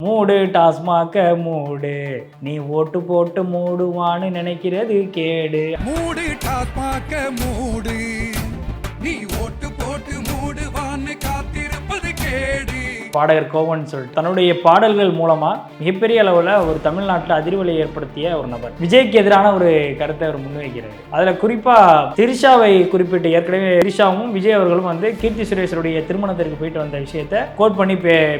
மூடு டாஸ்மாக மூடு, நீ ஓட்டு போட்டு மூடுவான்னு நினைக்கிறது கேடு. மூடு டாஸ்மாக மூடு, நீ ஓட்டு போட்டு மூடுவான்னு காத்திருப்பது கேடு. பாடகர் கோவன் சொல்லிட்டு தன்னுடைய பாடல்கள் மூலமா மிகப்பெரிய அளவில் ஒரு தமிழ்நாட்டில் அதிர்வலை ஏற்படுத்திய ஒரு நபர். விஜய்க்கு எதிரான ஒரு கருத்தை அவர் முன்வைக்கிறார். அதுல குறிப்பா திரிஷாவை குறிப்பிட்டு, ஏற்கனவே திரிஷாவும் விஜய் அவர்களும் வந்து கீர்த்தி சுரேஷருடைய திருமணத்திற்கு போயிட்டு வந்த விஷயத்தை கோட் பண்ணி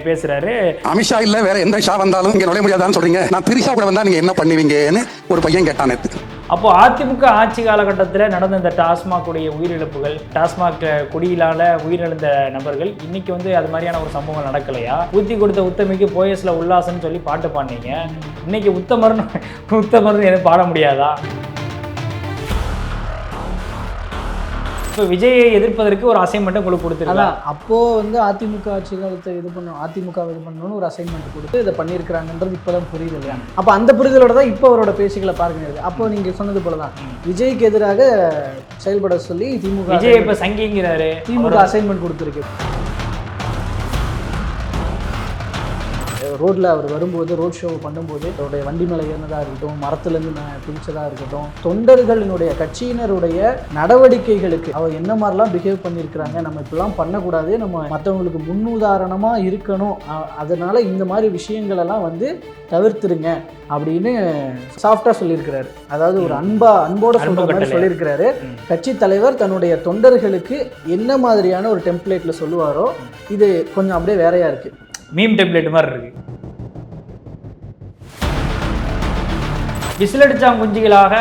பேசுறாரு. அமித்ஷா இல்ல வேற எந்த ஷா வந்தாலும் இங்க நுழைய முடியாதான்னு சொல்றீங்க, நான் திரிஷா கூட வந்தா நீங்க என்ன பண்ணுவீங்கன்னு ஒரு பையன் கேட்டான் நேத்து. அப்போ அதிமுக ஆட்சி காலகட்டத்தில் நடந்த இந்த டாஸ்மாக் உடைய உயிரிழப்புகள், டாஸ்மாக் குடியிலான உயிரிழந்த நபர்கள், இன்னைக்கு வந்து அது மாதிரியான ஒரு சம்பவம் நடக்கலையா? ஊத்தி கொடுத்த உத்தமிக்கு போயஸ்ல உல்லாசன்னு சொல்லி பாட்டு பாடினீங்க, இன்னைக்கு உத்தமர்னு எதுவும் பாட முடியாதா? விஜயை எதிர்ப்பதற்கு ஒரு அசைன்மெண்ட் உங்களுக்கு கொடுத்துருக்காங்க. அப்போ வந்து அதிமுக ஆட்சி காலத்தை அதிமுக இது பண்ணணும்னு ஒரு அசைன்மெண்ட் கொடுத்து இதை பண்ணியிருக்கிறாங்கன்றது இப்போதான் புரியுது இல்லையா? அப்போ அந்த புரிதலோட தான் இப்போ அவரோட பேச்சுக்களை பார்க்க. அப்போ நீங்க சொன்னது போலதான் விஜய்க்கு எதிராக செயல்பட சொல்லி திமுக விஜய் இப்ப சங்கிங்கிறாரு, திமுக அசைன்மெண்ட் கொடுத்துருக்கு. ரோட்டில் அவர் வரும்போது, ரோட் ஷோ பண்ணும்போது அவருடைய வண்டி மேலே ஏறினதாக இருக்கட்டும், மரத்துலேருந்து குதிச்சதாக இருக்கட்டும், தொண்டர்களினுடைய கட்சியினருடைய நடவடிக்கைகளுக்கு அவர் என்ன மாதிரிலாம் பிஹேவ் பண்ணியிருக்கிறாங்க, நம்ம இப்படிலாம் பண்ணக்கூடாது, நம்ம மற்றவங்களுக்கு முன்னுதாரணமாக இருக்கணும், அதனால் இந்த மாதிரி விஷயங்களெல்லாம் வந்து தவிர்த்துருங்க அப்படின்னு சாஃப்டாக சொல்லியிருக்கிறாரு. அதாவது ஒரு அன்போட சொல்கிற மாதிரி சொல்லியிருக்கிறாரு. கட்சி தலைவர் தன்னுடைய தொண்டர்களுக்கு என்ன மாதிரியான ஒரு டெம்ப்ளேட்டில் சொல்லுவாரோ இது கொஞ்சம் அப்படியே வேறையாக இருக்குது. மீம் டெம்ப்ளேட் மாதிரி இருக்கு. விசிலடிச்சாங்குஞ்சிகளாக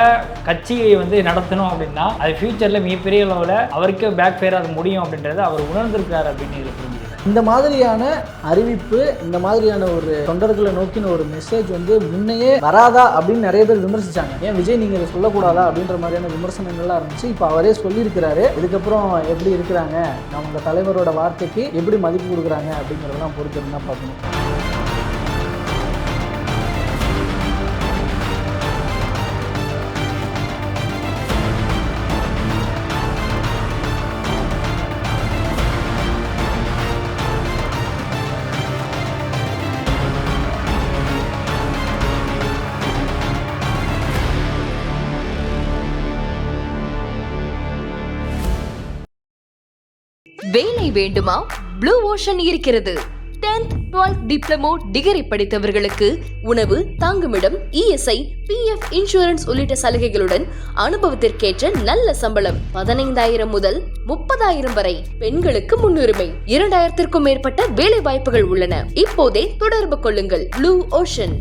கட்சியை வந்து நடத்தணும் அப்படின்னா அது ஃபியூச்சரில் மிகப்பெரிய அளவில் அவருக்கு பேக் ஃபேர் அது முடியும் அப்படின்றத அவர் உணர்ந்திருக்காரு அப்படின்னு புரிஞ்சுக்கிறேன். இந்த மாதிரியான அறிவிப்பு, இந்த மாதிரியான ஒரு தொண்டர்களை நோக்கின ஒரு மெசேஜ் வந்து முன்னையே வராதா அப்படின்னு நிறைய பேர் விமர்சிச்சாங்க. ஏன் விஜய் நீங்கள் இதை சொல்லக்கூடாதா அப்படின்ற மாதிரியான விமர்சனங்கள்லாம் இருந்துச்சு. இப்போ அவரே சொல்லியிருக்கிறாரு. இதுக்கப்புறம் எப்படி இருக்கிறாங்க, நம்ம தலைவரோட வார்த்தைக்கு எப்படி மதிப்பு கொடுக்குறாங்க அப்படிங்கிறதெல்லாம் பொறுத்து தான் பார்க்கணும். வேலை வேண்டுமா? ப்ளூ ஓஷன் இருக்கிறது. 10th 12th டிப்ளமோ டிகிரி படித்தவர்களுக்கு உணவு, தங்குமிடம், இஎஸ்ஐ, பிஎஃப் இன்சூரன்ஸ் உள்ளிட்ட சலுகைகளுடன் அனுபவத்திற்கேற்ற நல்ல சம்பளம் 15,000 முதல் 30,000 வரை. பெண்களுக்கு முன்னுரிமை. 2,000க்கும் மேற்பட்ட வேலை வாய்ப்புகள் உள்ளன. இப்போதே தொடர்பு கொள்ளுங்கள். Blue ocean.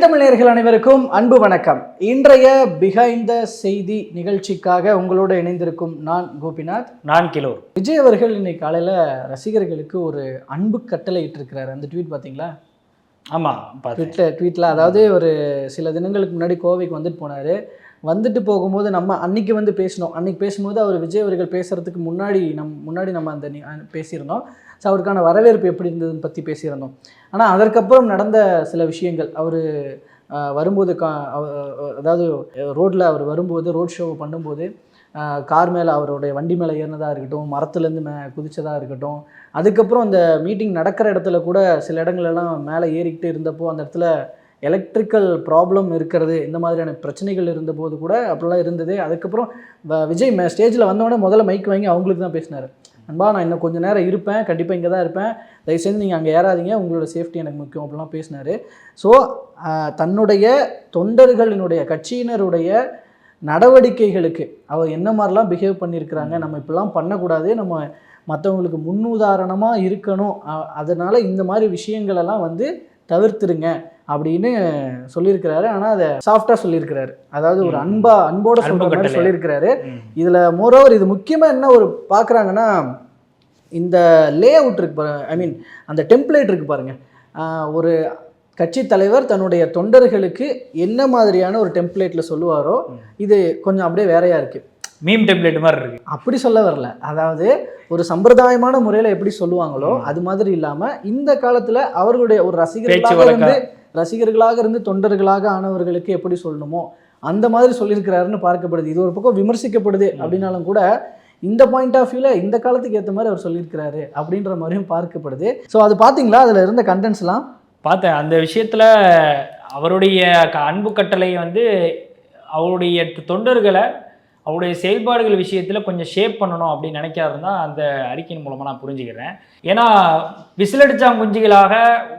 தமிழர்கள் அனைவருக்கும் அன்பு வணக்கம். இன்றைய பிஹைண்ட் த செய்தி நிகழ்ச்சிக்காக உங்களோடு இணைந்திருக்கும் நான் கோபிநாத், நான் கிலோர். விஜய் அவர்கள் இன்னைக்கு காலையில் ரசிகர்களுக்கு ஒரு அன்பு கட்டளை இட்டிருக்கிறாரு. அந்த ட்வீட் பார்த்தீங்களா? ஆமாம், ட்வீட்டில் அதாவது ஒரு சில தினங்களுக்கு முன்னாடி கோவைக்கு வந்துட்டு போனார். வந்துட்டு போகும்போது நம்ம அன்னைக்கு வந்து பேசினோம். அன்றைக்கி பேசும்போது அவர் விஜய் அவர்கள் பேசுகிறதுக்கு முன்னாடி நம்ம அந்த பேசியிருந்தோம். ஸோ அவருக்கான வரவேற்பு எப்படி இருந்ததுன்னு பற்றி பேசியிருந்தோம். ஆனால் அதற்கப்புறம் நடந்த சில விஷயங்கள், அவர் வரும்போது அதாவது ரோட்டில் அவர் வரும்போது, ரோட் ஷோ பண்ணும்போது கார் மேலே அவருடைய வண்டி மேலே ஏறினதாக இருக்கட்டும், மரத்துலேருந்து குதிச்சதாக இருக்கட்டும், அதுக்கப்புறம் அந்த மீட்டிங் நடக்கிற இடத்துல கூட சில இடங்களெல்லாம் மேலே ஏறிக்கிட்டு இருந்தப்போ அந்த இடத்துல எலக்ட்ரிக்கல் ப்ராப்ளம் இருக்கிறது, இந்த மாதிரியான பிரச்சனைகள் இருந்தபோது கூட அப்படிலாம் இருந்தது. அதுக்கப்புறம் விஜய் ஸ்டேஜில் வந்தோடனே முதல்ல மைக் வாங்கி அவங்களுக்கு தான் பேசினார். அன்பா, நான் இன்னும் கொஞ்சம் நேரம் இருப்பேன், கண்டிப்பாக இங்கே தான் இருப்பேன், தயவுசெய்து நீங்கள் அங்கே ஏறாதீங்க, உங்களோட சேஃப்டி எனக்கு முக்கியம் அப்படிலாம் பேசினார். ஸோ தன்னுடைய தொண்டர்களினுடைய கட்சியினருடைய நடவடிக்கைகளுக்கு அவர் என்ன மாதிரிலாம் பிஹேவ் பண்ணியிருக்கிறாங்க, நம்ம இப்படிலாம் பண்ணக்கூடாது, நம்ம மற்றவங்களுக்கு முன்னுதாரணமாக இருக்கணும், அதனால் இந்த மாதிரி விஷயங்களெல்லாம் வந்து தவிர்த்துருங்க அப்படின்னு சொல்லியிருக்கிறாரு. ஆனால் அதை சாஃப்டாக சொல்லியிருக்கிறாரு. அதாவது ஒரு அன்போட சொல்கிற மாதிரி சொல்லியிருக்கிறாரு. இதில் மோரோவர் இது முக்கியமாக என்ன ஒரு பார்க்குறாங்கன்னா, இந்த லே அவுட் இருக்கு, அந்த டெம்ப்ளேட் இருக்குது பாருங்கள். ஒரு கட்சி தலைவர் தன்னுடைய தொண்டர்களுக்கு என்ன மாதிரியான ஒரு டெம்ப்ளேட்டில் சொல்லுவாரோ இது கொஞ்சம் அப்படியே வேறையாக இருக்குது. மீம் டெம்ப்ளேட் மாதிரி இருக்கு. அப்படி சொல்ல வரல. அதாவது ஒரு சம்பிரதாயமான முறையில் எப்படி சொல்லுவாங்களோ அது மாதிரி இல்லாமல் இந்த காலத்தில் அவர்களுடைய ஒரு ரசிகர்களாக இருந்து தொண்டர்களாக ஆனவர்களுக்கு எப்படி சொல்லணுமோ அந்த மாதிரி சொல்லியிருக்கிறாருன்னு பார்க்கப்படுது. இது ஒரு பக்கம் விமர்சிக்கப்படுது அப்படின்னாலும் கூட இந்த பாயிண்ட் ஆஃப் வியூவில் இந்த காலத்துக்கு ஏற்ற மாதிரி அவர் சொல்லியிருக்கிறாரு அப்படின்ற மாதிரியும் பார்க்கப்படுது. ஸோ அது பார்த்தீங்களா, அதில் இருந்த கண்டென்ட்ஸ்லாம் பார்த்தேன். அந்த விஷயத்தில் அவருடைய அன்பு கட்டளை வந்து அவருடைய தொண்டர்களை அவருடைய செயல்பாடுகள் விஷயத்தில் கொஞ்சம் ஷேப் பண்ணணும் அப்படின்னு நினைக்காருன்னு தான் அந்த அறிக்கையின் மூலமாக நான் புரிஞ்சுக்கிறேன். ஏன்னா விசிலடிச்சாங்குஞ்சிகளாக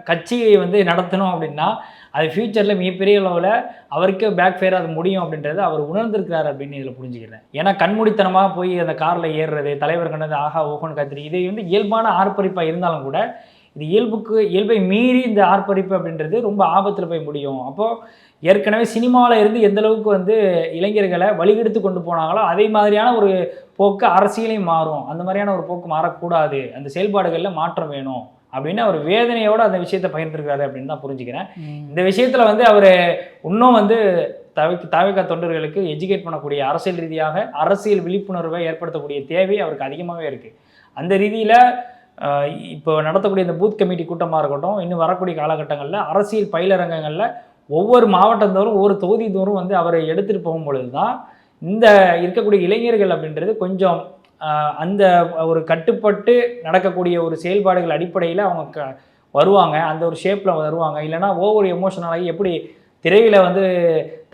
கட்சியை வந்து நடத்தணும் அப்படின்னா அது ஃப்யூச்சரில் மிகப்பெரிய அளவில் அவருக்கே பேக் ஃபேர் அது முடியும் அப்படின்றத அவர் உணர்ந்திருக்கிறார் அப்படின்னு இதில் புரிஞ்சுக்கிறேன். ஏன்னா கண்மூடித்தனமாக போய் அந்த காரில் ஏறுறது, தலைவர் கண்டது ஆஹா ஓஹோன்னு கத்திரி, இது வந்து இயல்பான ஆர்ப்பரிப்பாக இருந்தாலும் கூட இது இயல்பை மீறி இந்த ஆர்ப்பரிப்பு அப்படின்றது ரொம்ப ஆபத்தில் போய் முடியும். அப்போது ஏற்கனவே சினிமாவில் இருந்து எந்த அளவுக்கு வந்து இளைஞர்களை வழிகெடுத்து கொண்டு போனாங்களோ அதே மாதிரியான ஒரு போக்கு அரசியலையும் மாறும். அந்த மாதிரியான ஒரு போக்கு மாறக்கூடாது, அந்த செயல்பாடுகளில் மாற்றம் வேணும் அப்படின்னு அவர் வேதனையோடு அந்த விஷயத்தை பகிர்ந்துருக்காரு அப்படின்னு தான் புரிஞ்சுக்கிறேன். இந்த விஷயத்தில் வந்து அவர் இன்னும் வந்து தவிக தொண்டர்களுக்கு எஜுகேட் பண்ணக்கூடிய அரசியல் ரீதியாக அரசியல் விழிப்புணர்வை ஏற்படுத்தக்கூடிய தேவை அவருக்கு அதிகமாகவே இருக்குது. அந்த ரீதியில் இப்போ நடத்தக்கூடிய இந்த பூத் கமிட்டி கூட்டமாக இருக்கட்டும், இன்னும் வரக்கூடிய காலகட்டங்களில் அரசியல் பயிலரங்கங்களில் ஒவ்வொரு மாவட்டந்தோறும் ஒவ்வொரு தொகுதி தோறும் வந்து அவரை எடுத்துகிட்டு போகும்பொழுது தான் இந்த இருக்கக்கூடிய இளைஞர்கள் அப்படின்றது கொஞ்சம் அந்த ஒரு கட்டுப்பட்டு நடக்கக்கூடிய ஒரு செயல்பாடுகள் அடிப்படையில் அவங்க வருவாங்க, அந்த ஒரு ஷேப்பில் வருவாங்க. இல்லைனா ஒவ்வொரு எமோஷனலாகி எப்படி திரையில் வந்து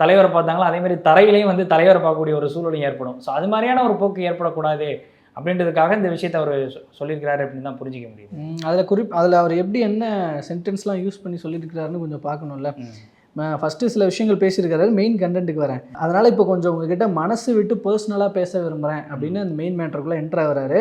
தலைவரை பார்த்தாங்களோ அதேமாதிரி தரையிலையும் வந்து தலைவரை பார்க்கக்கூடிய ஒரு சூழ்நிலை ஏற்படும். ஸோ அது மாதிரியான ஒரு போக்கு ஏற்படக்கூடாது அப்படின்றதுக்காக இந்த விஷயத்தை அவர் சொல்லியிருக்கிறாரு அப்படின்னு தான் புரிஞ்சிக்க முடியும். அதில் அவர் எப்படி என்ன சென்டென்ஸ்லாம் யூஸ் பண்ணி சொல்லியிருக்கிறாருன்னு கொஞ்சம் பார்க்கணும்ல. ஃபஸ்ட்டு சில விஷயங்கள் பேசியிருக்காரு, மெயின் கண்டென்ட்டுக்கு வரேன். அதனால் இப்போ கொஞ்சம் உங்ககிட்ட மனசு விட்டு பர்சனலாக பேச விரும்புகிறேன் அப்படின்னு அந்த மெயின் மேட்டருக்குள்ளே என்ட்ரு ஆகிறாரு.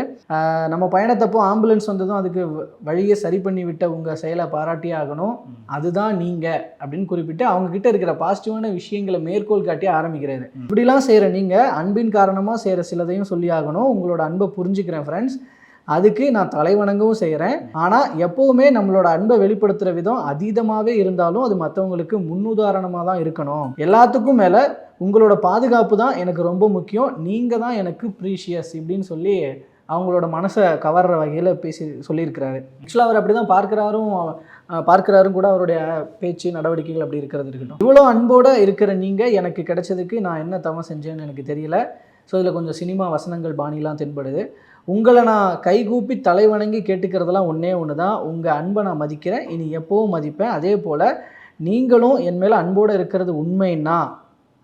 நம்ம பயணத்தப்போ ஆம்புலன்ஸ் வந்ததும் அதுக்கு வழியை சரி பண்ணி விட்ட உங்கள் செயலை பாராட்டியே ஆகணும், அதுதான் நீங்கள் அப்படின்னு குறிப்பிட்டு அவங்கக்கிட்ட இருக்கிற பாசிட்டிவான விஷயங்களை மேற்கோள் காட்டி ஆரம்பிக்கிறாரு. இப்படிலாம் செய்கிற நீங்கள் அன்பின் காரணமாக செய்கிற சிலதையும் சொல்லி ஆகணும், உங்களோட அன்பை புரிஞ்சுக்கிறேன் ஃப்ரெண்ட்ஸ், அதுக்கு நான் தலைவணங்கவும் செய்கிறேன். ஆனால் எப்போவுமே நம்மளோட அன்பை வெளிப்படுத்துகிற விதம் அதீதமாகவே இருந்தாலும் அது மற்றவங்களுக்கு முன்னுதாரணமாக தான் இருக்கணும். எல்லாத்துக்கும் மேலே உங்களோட பாதுகாப்பு தான் எனக்கு ரொம்ப முக்கியம், நீங்கள் தான் எனக்கு ப்ரீஷியஸ் இப்படின்னு சொல்லி அவங்களோட மனசை கவர்ற வகையில் சொல்லியிருக்கிறாரு. ஆக்சுவலாக அவர் அப்படி தான் பார்க்குறாரும் கூட அவருடைய பேச்சு நடவடிக்கைகள் அப்படி இருக்கிறது இருக்கட்டும். இவ்வளோ அன்போடு இருக்கிற நீங்கள் எனக்கு கிடைச்சதுக்கு நான் என்ன தவம் செஞ்சேன்னு எனக்கு தெரியல. ஸோ இதில் கொஞ்சம் சினிமா வசனங்கள் பாணிலாம் தென்படுது. உங்களை நான் கைகூப்பி தலைவணங்கி கேட்டுக்கிறதெல்லாம் ஒன்றே ஒன்று தான், உங்கள் அன்பை நான் மதிக்கிறேன், இனி எப்போவும் மதிப்பேன். அதே போல் நீங்களும் என் மேலே அன்போடு இருக்கிறது உண்மைன்னா,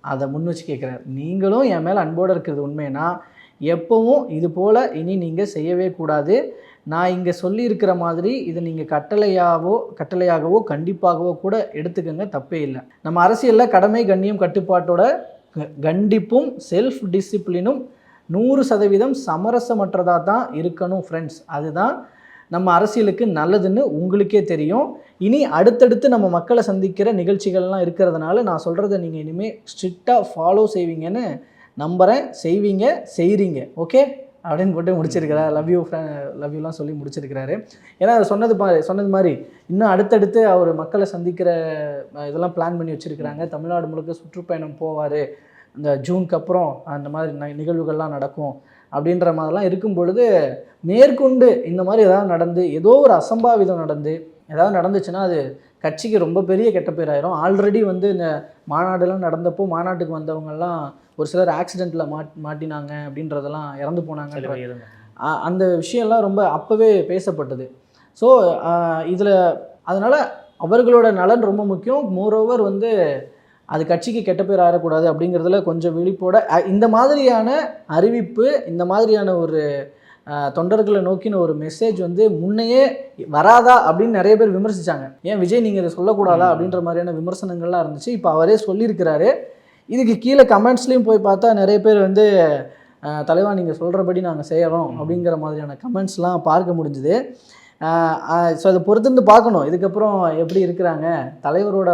அதை முன் வச்சு கேட்குறாரு, நீங்களும் என் மேலே அன்போடு இருக்கிறது உண்மைன்னா எப்போவும் இது போல் இனி நீங்கள் செய்யவே கூடாது. நான் இங்கே சொல்லியிருக்கிற மாதிரி இதை நீங்கள் கட்டளையாகவோ கண்டிப்பாகவோ கூட எடுத்துக்கோங்க, தப்பே இல்லை. நம்ம அரசியலில் கடமை கண்ணியம் கட்டுப்பாட்டோட கண்டிப்பும் செல்ஃப் டிசிப்ளினும் 100% சமரசமற்றதாக தான் இருக்கணும் ஃப்ரெண்ட்ஸ். அதுதான் நம்ம அரசியலுக்கு நல்லதுன்னு உங்களுக்கே தெரியும். இனி அடுத்தடுத்து நம்ம மக்களை சந்திக்கிற நிகழ்ச்சிகள்லாம் இருக்கிறதுனால நான் சொல்கிறத நீங்கள் இனிமேல் ஸ்ட்ரிக்டாக ஃபாலோ செய்வீங்கன்னு நம்புகிறேன், செய்கிறீங்க ஓகே அப்படின்னு போட்டு முடிச்சிருக்கிறார். லவ் யூலாம் சொல்லி முடிச்சிருக்கிறாரு. ஏன்னா சொன்னது மாதிரி இன்னும் அடுத்தடுத்து அவர் மக்களை சந்திக்கிற இதெல்லாம் பிளான் பண்ணி வச்சுருக்கிறாங்க. தமிழ்நாடு முழுக்க சுற்றுப்பயணம் போவார், இந்த ஜூனுக்கு அப்புறம் அந்த மாதிரி நிகழ்வுகள்லாம் நடக்கும் அப்படின்ற மாதிரிலாம் இருக்கும் பொழுது மேற்கொண்டு இந்த மாதிரி ஏதோ ஒரு அசம்பாவிதம் ஏதாவது நடந்துச்சுன்னா அது கட்சிக்கு ரொம்ப பெரிய கெட்ட பேர் ஆயிரும். ஆல்ரெடி வந்து இந்த மாநாடுலாம் நடந்தப்போ மாநாட்டுக்கு வந்தவங்கெல்லாம் ஒரு சிலர் ஆக்சிடெண்ட்டில் மாட்டினாங்க அப்படின்றதெல்லாம் இறந்து போனாங்க. அந்த விஷயம்லாம் ரொம்ப அப்போவே பேசப்பட்டது. ஸோ இதில் அதனால் அவர்களோட நலன் ரொம்ப முக்கியம். மோரோவர் வந்து அது கட்சிக்கு கெட்ட பேர் ஆகக்கூடாது அப்படிங்கிறதுல கொஞ்சம் விழிப்போட இந்த மாதிரியான அறிவிப்பு, இந்த மாதிரியான ஒரு தொண்டர்களை நோக்கின ஒரு மெசேஜ் வந்து முன்னையே வராதா அப்படின்னு நிறைய பேர் விமர்சித்தாங்க. ஏன் விஜய் நீங்கள் இதை சொல்லக்கூடாதா அப்படின்ற மாதிரியான விமர்சனங்கள்லாம் இருந்துச்சு. இப்போ அவரே சொல்லியிருக்கிறாரு. இதுக்கு கீழே கமெண்ட்ஸ்லேயும் போய் பார்த்தா நிறைய பேர் வந்து தலைவா நீங்கள் சொல்கிறபடி நாங்கள் செய்கிறோம் அப்படிங்கிற மாதிரியான கமெண்ட்ஸ்லாம் பார்க்க முடிஞ்சுது. ஸோ அதை பொறுத்திருந்து பார்க்கணும் இதுக்கப்புறம் எப்படி இருக்கிறாங்க, தலைவரோட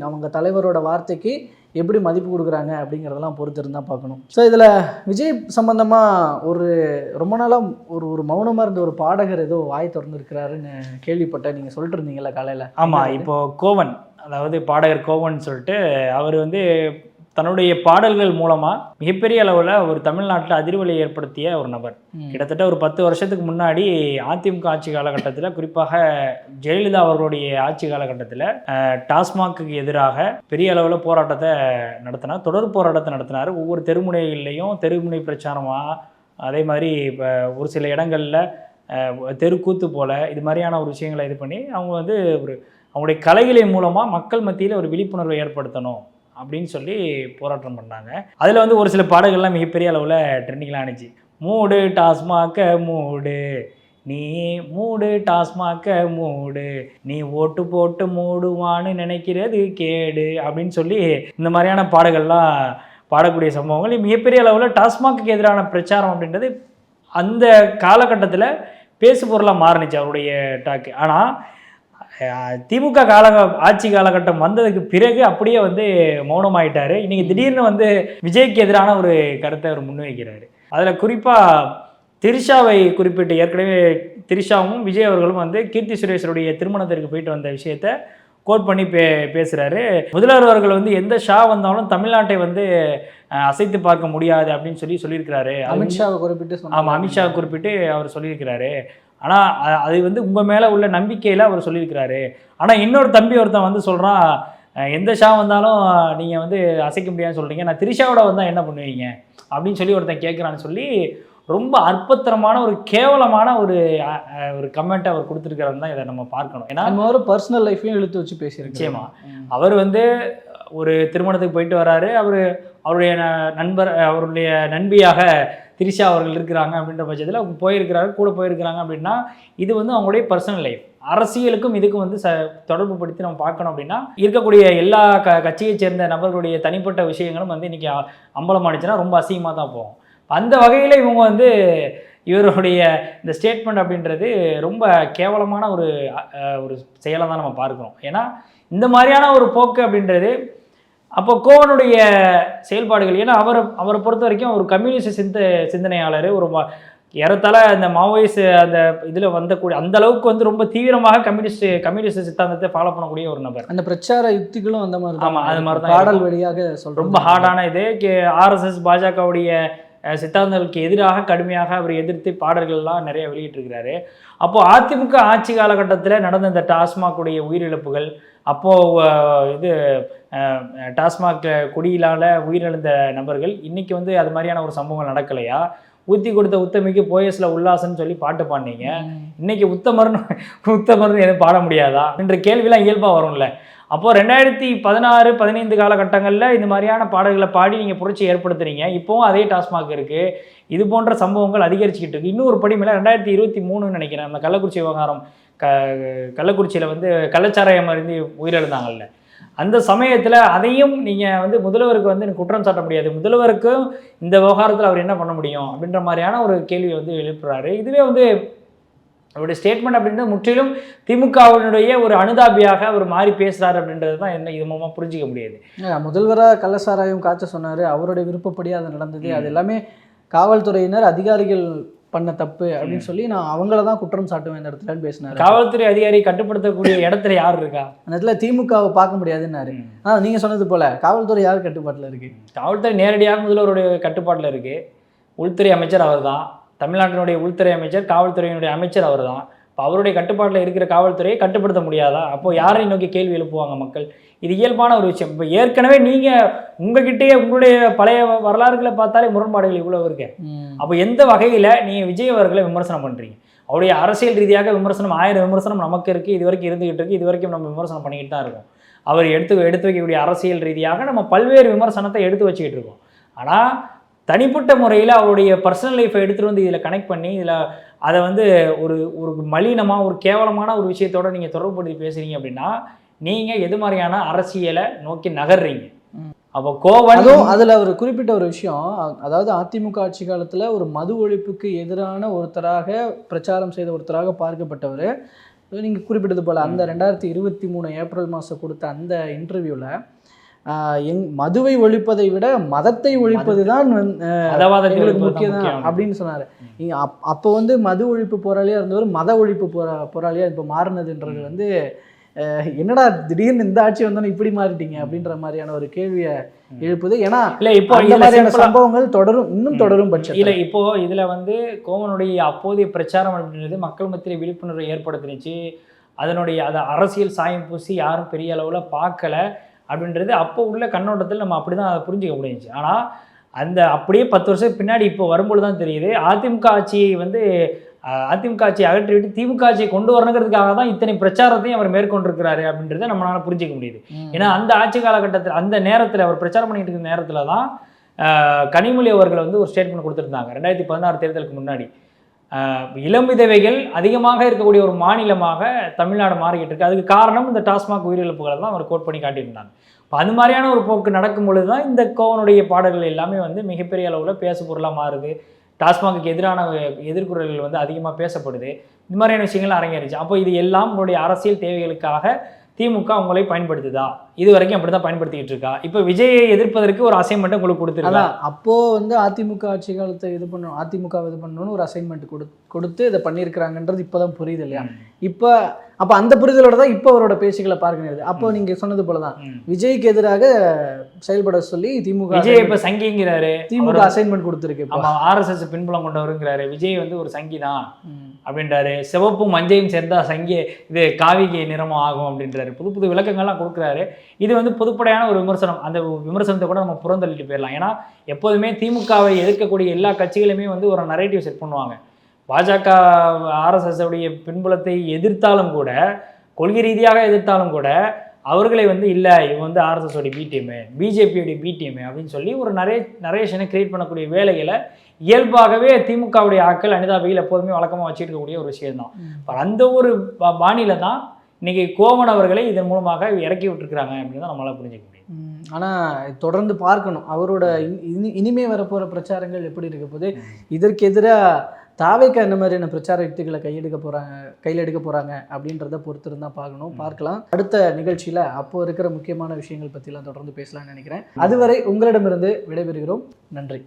அவங்க தலைவரோட வார்த்தைக்கு எப்படி மதிப்பு கொடுக்குறாங்க அப்படிங்கிறதெல்லாம் பொறுத்திருந்தால் பார்க்கணும். ஸோ இதில் விஜய் சம்பந்தமாக ரொம்ப நாளாக ஒரு மௌனமாக இருந்த ஒரு பாடகர் ஏதோ வாய் திறந்துருக்கிறாருன்னு கேள்விப்பட்டேன். நீங்கள் சொல்லிட்டு இருந்தீங்களா காலையில்? ஆமாம், இப்போது கோவன், அதாவது பாடகர் கோவன் சொல்லிட்டு அவர் வந்து தன்னுடைய பாடல்கள் மூலமாக மிகப்பெரிய அளவில் ஒரு தமிழ்நாட்டில் அதிர்வலை ஏற்படுத்திய ஒரு நபர். கிட்டத்தட்ட ஒரு 10 வருஷத்துக்கு முன்னாடி அதிமுக ஆட்சி காலகட்டத்தில், குறிப்பாக ஜெயலலிதா அவர்களுடைய ஆட்சி காலகட்டத்தில் டாஸ்மாக்கு எதிராக பெரிய அளவில் போராட்டத்தை நடத்தினார், தொடர் போராட்டத்தை நடத்தினார். ஒவ்வொரு தெருமுனைகள்லையும் தெருமுனை பிரச்சாரமாக, அதே மாதிரி இப்போ ஒரு சில இடங்களில் தெருக்கூத்து போல் இது மாதிரியான ஒரு விஷயங்களை இது பண்ணி அவங்க வந்து ஒரு அவங்களுடைய கலைகளை மூலமாக மக்கள் மத்தியில் ஒரு விழிப்புணர்வை ஏற்படுத்தணும் அப்படின்னு சொல்லி போராட்டம் பண்ணாங்க. அதில் வந்து ஒரு சில பாடல்கள்லாம் மிகப்பெரிய அளவில் ட்ரெண்டிங்லாம் ஆனிச்சு. மூடு டாஸ்மாக மூடு, நீ மூடு டாஸ்மாக மூடு, நீ ஓட்டு போட்டு மூடுவான்னு நினைக்கிறது கேடு அப்படின்னு சொல்லி இந்த மாதிரியான பாடல்கள்லாம் பாடக்கூடிய சம்பவங்கள் மிகப்பெரிய அளவில் டாஸ்மாக்கு எதிரான பிரச்சாரம் அப்படின்றது அந்த காலகட்டத்தில் பேசு பொருளாக மாறுனுச்சு அவருடைய டாக்கு. ஆனால் திமுக ஆட்சி காலகட்டம் வந்ததுக்கு பிறகு அப்படியே வந்து மௌனமாயிட்டாரு. இன்னைக்கு திடீர்னு வந்து விஜய்க்கு எதிரான ஒரு கருத்தை அவர் முன்வைக்கிறாரு. அதில் குறிப்பாக திரிஷாவை குறிப்பிட்டு ஏற்கனவே திரிஷாவும் விஜய் அவர்களும் வந்து கீர்த்தி சுரேஷருடைய திருமணத்திற்கு போயிட்டு வந்த விஷயத்த கோட் பண்ணி பேசுகிறாரு. முதல்வர் அவர்கள் வந்து எந்த ஷா வந்தாலும் தமிழ்நாட்டை வந்து அசைத்து பார்க்க முடியாது அப்படின்னு சொல்லியிருக்கிறாரு. அமித்ஷாவை குறிப்பிட்டு. ஆமாம், அமித்ஷாவை குறிப்பிட்டு அவர் சொல்லியிருக்கிறாரு. ஆனால் அது வந்து உங்கள் மேலே உள்ள நம்பிக்கையில் அவர் சொல்லியிருக்கிறாரு. ஆனால் இன்னொரு தம்பி ஒருத்தன் வந்து சொல்கிறான், எந்த ஷா வந்தாலும் நீங்கள் வந்து அசைக்க முடியாதுன்னு சொல்கிறீங்க, நான் திரிஷாவோட வந்தால் என்ன பண்ணுவீங்க அப்படின்னு சொல்லி ஒருத்தன் கேட்குறான்னு சொல்லி ரொம்ப அற்புதமான ஒரு கேவலமான ஒரு கமெண்ட்டை அவர் கொடுத்துருக்காருன்னு தான் இதை நம்ம பார்க்கணும். ஏன்னா நம்ம ஒரு பர்சனல் லைஃப்பையும் இழுத்து வச்சு பேசியிருக்கோம். நிச்சயமா அவர் வந்து ஒரு திருமணத்துக்கு போயிட்டு வராரு, அவருடைய நண்பர் அவருடைய நண்பியாக திரிஷா அவர்கள் இருக்கிறாங்க அப்படின்ற பட்சத்தில் அவங்க போயிருக்கிறாரு, கூட போயிருக்கிறாங்க அப்படின்னா இது வந்து அவங்களுடைய பர்சனல் லைஃப். அரசியலுக்கும் இதுக்கும் வந்து தொடர்பு படுத்தி நம்ம பார்க்கணும் அப்படின்னா இருக்கக்கூடிய எல்லா கட்சியை சேர்ந்த நபர்களுடைய தனிப்பட்ட விஷயங்களும் வந்து இன்றைக்கி அம்பலமானுச்சுன்னா ரொம்ப அசிங்கமாக தான் போகும். அந்த வகையில் இவங்க வந்து இவருடைய இந்த ஸ்டேட்மெண்ட் அப்படின்றது ரொம்ப கேவலமான ஒரு செயலை தான் நம்ம பார்க்குறோம். ஏன்னா இந்த மாதிரியான ஒரு போக்கு அப்படின்றது அப்போ கோவனுடைய செயல்பாடுகள், ஏன்னா அவரை பொறுத்த வரைக்கும் ஒரு கம்யூனிஸ்ட் சிந்தனையாளர், ஒரு ஏறத்தாழ அந்த மாவோயிஸ்ட் அந்த இதில் வந்தக்கூடிய அந்த அளவுக்கு வந்து ரொம்ப தீவிரமாக கம்யூனிஸ்ட் சித்தாந்தத்தை ஃபாலோ பண்ணக்கூடிய ஒரு நபர். அந்த பிரச்சார யுக்திகளும் அந்த மாதிரி. ஆமாம், அது மாதிரி தான் பாடல் வழியாக சொல்கிறோம். ரொம்ப ஹார்டான இது. RSS பாஜகவுடைய சித்தாந்தங்களுக்கு எதிராக கடுமையாக அவர் எதிர்த்து பாடல்கள்லாம் நிறைய வெளியிட்டிருக்கிறாரு. அப்போது அதிமுக ஆட்சி காலகட்டத்தில் நடந்த இந்த டாஸ்மாகுடைய உயிரிழப்புகள், அப்போது டாஸ்மாக் குடியிலான உயிரிழந்த நபர்கள் இன்றைக்கி வந்து அது மாதிரியான ஒரு சம்பவங்கள் நடக்கலையா? ஊற்றி கொடுத்த உத்தமிக்கு போயஸில் உல்லாசன்னு சொல்லி பாட்டு பாடினீங்க, இன்றைக்கி உத்தமர்னு எதுவும் பாட முடியாதா என்ற கேள்விலாம் இயல்பாக வரும்ல. அப்போது 2016-15 காலகட்டங்களில் இந்த மாதிரியான பாடல்களை பாடி நீங்கள் புரட்சி ஏற்படுத்துறீங்க. இப்போவும் அதே டாஸ்மாக் இருக்குது. இது போன்ற சம்பவங்கள் அதிகரிச்சுக்கிட்டு இருக்குது. இன்னொரு படி மேலே 2023 நினைக்கிறேன், அந்த கள்ளக்குறிச்சி விவகாரம், கள்ளக்குறிச்சியில் வந்து கள்ளச்சாராயம் அருந்தி உயிரிழந்தாங்கல்ல, அந்த சமயத்தில் அதையும் நீங்கள் வந்து முதல்வருக்கு வந்து குற்றம் சாட்ட முடியாது. முதல்வருக்கும் இந்த விவகாரத்தில் அவர் என்ன பண்ண முடியும் அப்படின்ற மாதிரியான ஒரு கேள்வியை வந்து எழுப்புறாரு. இதுவே வந்து அவருடைய ஸ்டேட்மெண்ட் அப்படின்றது முற்றிலும் திமுகவினுடைய ஒரு அனுதாபியாக அவர் மாறி பேசுகிறாரு அப்படின்றது தான் என்ன இது மூலமாக புரிஞ்சிக்க முடியாது. முதல்வராக கள்ளசாராயம் காய்ச்ச சொன்னார், அவருடைய விருப்பப்படி அது நடந்தது, அது எல்லாமே காவல்துறையினர் அதிகாரிகள் பண்ண தப்பு அப்படின்னு சொல்லி நான் அவங்கள தான் குற்றம் சாட்டுவேன் இந்த இடத்துலன்னு பேசினார். காவல்துறை அதிகாரி கட்டுப்படுத்தக்கூடிய இடத்துல யார் இருக்கா? அந்த இடத்துல திமுகவை பார்க்க முடியாதுன்னாரு. நீங்கள் சொன்னது போல் காவல்துறை யார் கட்டுப்பாட்டில் இருக்குது? காவல்துறை நேரடியாக முதல்வருடைய கட்டுப்பாட்டில் இருக்குது. உள்துறை அமைச்சர் அவர் தான், தமிழ்நாட்டினுடைய உள்துறை அமைச்சர், காவல்துறையினுடைய அமைச்சர் அவர் தான். இப்போ அவருடைய கட்டுப்பாட்டில் இருக்கிற காவல்துறையை கட்டுப்படுத்த முடியாதா? அப்போது யாரை நோக்கி கேள்வி எழுப்புவாங்க மக்கள்? இது இயல்பான ஒரு விஷயம். இப்போ ஏற்கனவே நீங்கள் உங்ககிட்டயே உங்களுடைய பழைய வரலாறுகளை பார்த்தாலே முரண்பாடுகள் இவ்வளோ இருக்கு. அப்போ எந்த வகையில் நீங்கள் விஜய் அவர்களை விமர்சனம் பண்ணுறீங்க? அவருடைய அரசியல் ரீதியாக விமர்சனம் 1000 விமர்சனம் நமக்கு இருக்குது, இது வரைக்கும் இருந்துகிட்டு இருக்குது, இது வரைக்கும் நம்ம விமர்சனம் பண்ணிக்கிட்டு தான் இருக்கோம். அவர் எடுத்து வைக்கக்கூடிய அரசியல் ரீதியாக நம்ம பல்வேறு விமர்சனத்தை எடுத்து வச்சுக்கிட்டு இருக்கோம். ஆனால் தனிப்பட்ட முறையில் அவருடைய பர்சனல் லைஃப்பை எடுத்துகிட்டு வந்து இதில் கனெக்ட் பண்ணி இதில் அதை வந்து ஒரு மலினமாக ஒரு கேவலமான ஒரு விஷயத்தோடு நீங்கள் தொடர்புபடுத்தி பேசுகிறீங்க அப்படின்னா நீங்கள் எது மாதிரியான அரசியலை நோக்கி நகர்றீங்க? அப்போ கோவம் அதில் அவர் குறிப்பிட்ட ஒரு விஷயம், அதாவது அதிமுக ஆட்சி காலத்தில் ஒரு மது ஒழிப்புக்கு எதிரான ஒருத்தராக பிரச்சாரம் செய்த ஒருத்தராக பார்க்கப்பட்டவர். நீங்கள் குறிப்பிட்டது போல் அந்த 2023 ஏப்ரல் மாதம் கொடுத்த அந்த இன்டர்வியூவில் மதுவை ஒழிப்பதை விட மதத்தை ஒழிப்பது தான் எங்களுக்கு முக்கியம் அப்படின்னு சொன்னார். அப்போ வந்து மது ஒழிப்பு போராளியாக இருந்தவர் மத ஒழிப்பு போராளியாக இப்போ மாறினதுன்றது வந்து என்னடா திடீர்னு இந்த ஆட்சி வந்தோன்னு இப்படி மாறிட்டீங்க அப்படின்ற மாதிரியான ஒரு கேள்வியை எழுப்புது. ஏன்னா இல்லை இப்போ இந்த மாதிரியான சம்பவங்கள் இன்னும் தொடரும் பட்சம் இல்லை. இப்போ இதில் வந்து கோவனுடைய அப்போதைய பிரச்சாரம் அப்படின்றது மக்கள் மத்தியில் விழிப்புணர்வை ஏற்படுத்தினுச்சு. அதை அரசியல் சாயம் பூசி யாரும் பெரிய அளவில் பார்க்கல அப்படின்றது அப்போ உள்ள கண்ணோட்டத்தில் நம்ம அப்படி தான் அதை புரிஞ்சிக்க முடிஞ்சிச்சு. ஆனால் அந்த அப்படியே 10 வருஷம் பின்னாடி இப்போ வரும்போது தான் தெரியுது அதிமுக ஆட்சியை வந்து அதிமுக ஆட்சியை அகற்றிவிட்டு திமுக ஆட்சியை கொண்டு வரணுங்கிறதுக்காக தான் இத்தனை பிரச்சாரத்தையும் அவர் மேற்கொண்டிருக்கிறாரு அப்படின்றத நம்மளால புரிஞ்சிக்க முடியுது. ஏன்னா அந்த ஆட்சி காலகட்டத்தில் அந்த நேரத்தில் அவர் பிரச்சாரம் பண்ணிட்டு இருக்கிற நேரத்தில் தான் கனிமொழி அவர்கள் வந்து ஒரு ஸ்டேட்மெண்ட் கொடுத்துருந்தாங்க 2016 தேர்தலுக்கு முன்னாடி. இளம் விதவைகள் அதிகமாக இருக்கக்கூடிய ஒரு மாநிலமாக தமிழ்நாடு மாறிக்கிட்டு இருக்கு. அதுக்கு காரணம் இந்த டாஸ்மாக் உயிரிழப்புகளை தான் அவர் கோட் பண்ணி காட்டியிருந்தாங்க. இப்போ அது மாதிரியான ஒரு போக்கு நடக்கும் பொழுது தான் இந்த கோவனுடைய பாடல்கள் எல்லாமே வந்து மிகப்பெரிய அளவில் பேசு பொருளாக மாறுது. டாஸ்மாகுக்கு எதிரான எதிர்குறல்கள் வந்து அதிகமாக பேசப்படுது. இந்த மாதிரியான விஷயங்கள் அரங்கேறிச்சு. அப்போ இது எல்லாம் உங்களுடைய அரசியல் தேவைகளுக்காக திமுக உங்களை பயன்படுத்துதா? இது வரைக்கும் அப்படி தான் பயன்படுத்திக்கிட்டு இருக்கா? இப்போ விஜயை எதிர்ப்பதற்கு ஒரு அசைன்மெண்ட் உங்களுக்கு கொடுத்துருக்கா? அப்போது வந்து அதிமுக ஆட்சி காலத்தை இது பண்ணணும், அதிமுக இது பண்ணணும்னு ஒரு அசைன்மெண்ட் கொடுத்து இதை பண்ணியிருக்கிறாங்கன்றது இப்போ தான் புரியுது இல்லையா? இப்போ அப்போ அந்த புரிதலோட தான் இப்போ அவரோட பேச்சுக்களை பார்க்க நேருது. அப்போ நீங்கள் சொன்னது போல தான் விஜய்க்கு எதிராக செயல்பட சொல்லி திமுக விஜய் இப்போ சங்கிங்கிறாரு, திமுக அசைன்மெண்ட் கொடுத்துருக்கு. ஆமாம், RSS பின்புலம் கொண்டவருங்கிறாரு. விஜய் வந்து ஒரு சங்கி தான் அப்படின்றாரு. சிவப்பும் மஞ்சையும் சேர்ந்தா சங்கி இது காவிகை நிறமும் ஆகும் அப்படின்றாரு. புது புது விளக்கங்கள்லாம் கொடுக்குறாரு. இது வந்து பொதுப்படையான ஒரு விமர்சனம். அந்த விமர்சனத்தை கூட நம்ம புறந்தள்ளிட்டு போயிடலாம். ஏன்னா எப்போதுமே திமுகவை எதிர்க்கக்கூடிய எல்லா கட்சிகளுமே வந்து ஒரு நரேட்டிவ் செட் பண்ணுவாங்க. பாஜக RSS உடைய பின்புலத்தை எதிர்த்தாலும் கூட, கொள்கை ரீதியாக எதிர்த்தாலும் கூட, அவர்களை வந்து இல்லை இவன் வந்து RSS உடைய பிடிஎம், பிஜேபியுடைய பிடிஎம் அப்படின்னு சொல்லி ஒரு நரேஷனை கிரியேட் பண்ணக்கூடிய வேலைகளை இயல்பாகவே திமுகவுடைய ஆட்கள் அனிதாபையில் எப்போதுமே வழக்கமாக வச்சுட்டு இருக்கக்கூடிய ஒரு விஷயம்தான். அந்த ஒரு பாணியில தான் இன்னைக்கு கோவன் அவர்களை இதன் மூலமாக இறக்கி விட்டுருக்குறாங்க அப்படின்னு தான் நம்மளால புரிஞ்சுக்க முடியும். ஆனால் தொடர்ந்து பார்க்கணும் அவரோட இனிமே வரப்போகிற பிரச்சாரங்கள் எப்படி இருக்க போது. இதற்கு எதிராக தாவேக்கா என்ன மாதிரியான பிரச்சார யுக்திகளை கையில் எடுக்க போகிறாங்க அப்படின்றத பொறுத்து இருந்தால் பார்க்கலாம். அடுத்த நிகழ்ச்சியில் அப்போ இருக்கிற முக்கியமான விஷயங்கள் பற்றிலாம் தொடர்ந்து பேசலாம்னு நினைக்கிறேன். அதுவரை உங்களிடமிருந்து விடைபெறுகிறோம். நன்றி.